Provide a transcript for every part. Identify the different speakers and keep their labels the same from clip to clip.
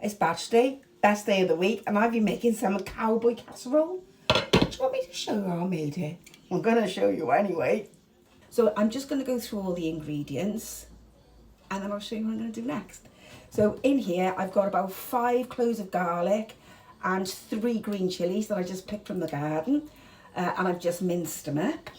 Speaker 1: It's batch day, best day of the week, and I've been making some cowboy casserole. Do you want me to show you how I made it? I'm going to show you anyway. So I'm just going to go through all the ingredients, and then I'll show you what I'm going to do next. So in here, I've got about 5 cloves of garlic and 3 green chilies that I just picked from the garden, and I've just minced them up.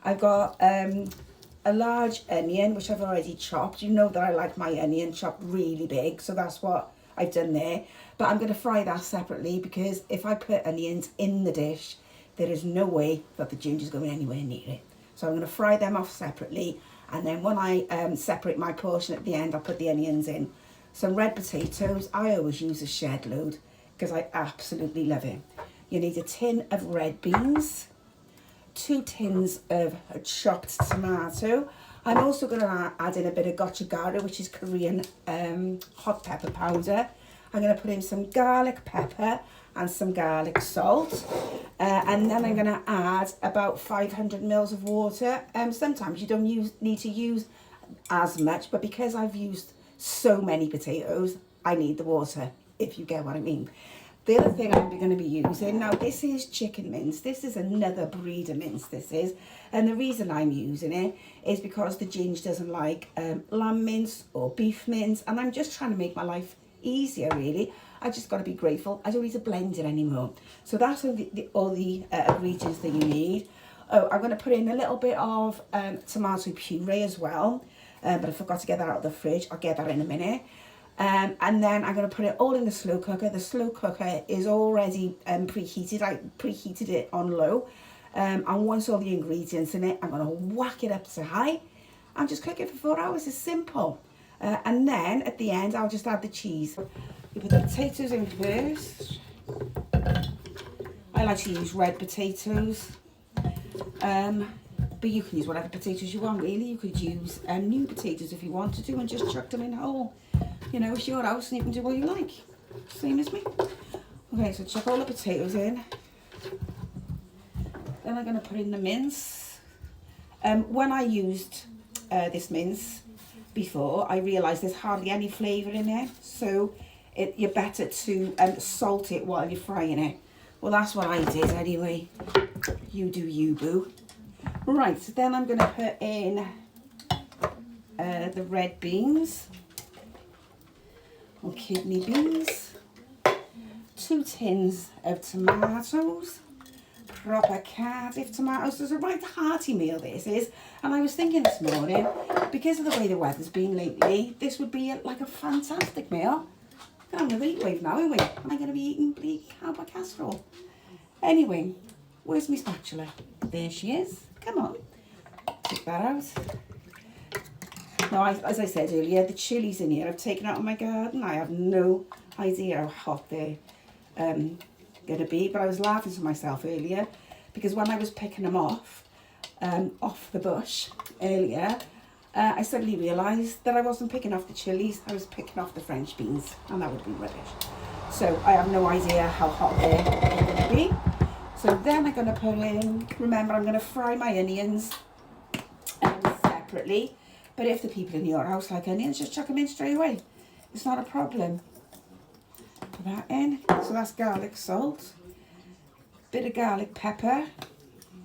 Speaker 1: I've got a large onion, which I've already chopped. You know that I like my onion chopped really big, so that's what I've done there. But I'm going to fry that separately, because if I put onions in the dish, there is no way that the ginger's going anywhere near it. So I'm going to fry them off separately, and then when I separate my portion at the end, I'll put the onions in. Some red potatoes. I always use a shed load because I absolutely love it. You need a tin of red beans, 2 tins of chopped tomato. I'm also going to add in a bit of gochugaru, which is Korean hot pepper powder. I'm going to put in some garlic pepper and some garlic salt. And then I'm going to add about 500 mils of water. Sometimes you don't need to use as much, but because I've used so many potatoes, I need the water, if you get what I mean. The other thing I'm going to be using, now this is chicken mince. This is another breed of mince, this is. And the reason I'm using it is because the ginger doesn't like lamb mince or beef mince. And I'm just trying to make my life easier, really. I just got to be grateful. I don't need to blend it anymore. So that's all the ingredients that you need. Oh, I'm going to put in a little bit of tomato puree as well. But I forgot to get that out of the fridge. I'll get that in a minute. And then I'm going to put it all in the slow cooker. The slow cooker is already preheated. I preheated it on low. And once all the ingredients in it, I'm going to whack it up to high and just cook it for 4 hours. It's simple. And then at the end, I'll just add the cheese. You put the potatoes in first. I like to use red potatoes. But you can use whatever potatoes you want, really. You could use new potatoes if you wanted to and just chuck them in whole. You know, it's your house and you can do what you like. Same as me. Okay, so chuck all the potatoes in. Then I'm going to put in the mince. When I used this mince before, I realised there's hardly any flavour in it. So you're better to salt it while you're frying it. Well, that's what I did anyway. You do you, boo. Right, so then I'm going to put in the red beans, or kidney beans, 2 tins of tomatoes, proper Cardiff tomatoes. There's a right hearty meal this is, and I was thinking this morning, because of the way the weather's been lately, this would be like a fantastic meal. I'm going to heat wave now, aren't we? Am I going to be eating bleak cowboy casserole? Anyway, where's my spatula? There she is. Come on, take that out. Now, as I said earlier, the chilies in here I've taken out of my garden. I have no idea how hot they're going to be, but I was laughing to myself earlier because when I was picking them off the bush earlier, I suddenly realised that I wasn't picking off the chilies, I was picking off the French beans, and that would be rubbish. So I have no idea how hot they're going to be. So then I'm going to put in, remember I'm going to fry my onions separately, but if the people in your house like onions, just chuck them in straight away. It's not a problem. Put that in. So that's garlic salt, bit of garlic pepper,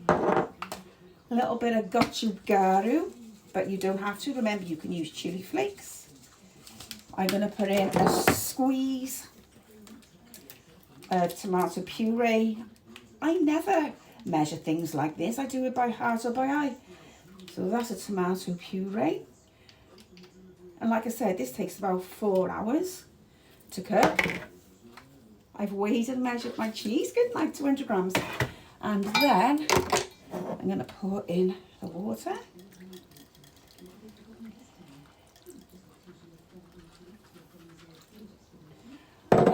Speaker 1: a little bit of gochugaru, but you don't have to. Remember, you can use chili flakes. I'm going to put in a squeeze of tomato puree. I never measure things like this. I do it by heart or by eye. So that's a tomato puree. And like I said, this takes about 4 hours to cook. I've weighed and measured my cheese, good, like 200 grams. And then I'm going to pour in the water.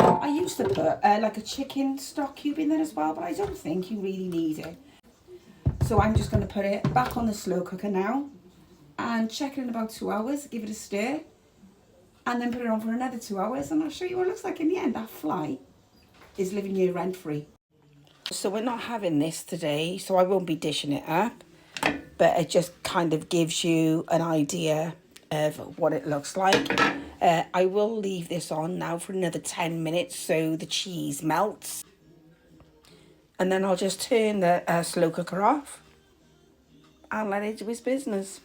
Speaker 1: I used to put like a chicken stock cube in there as well, but I don't think you really need it. So I'm just going to put it back on the slow cooker now and check it in about 2 hours, give it a stir, and then put it on for another 2 hours, and I'll show you what it looks like in the end. That fly is living here rent free. So we're not having this today, so I won't be dishing it up, but it just kind of gives you an idea of what it looks like. I will leave this on now for another 10 minutes so the cheese melts. And then I'll just turn the slow cooker off and let it do its business.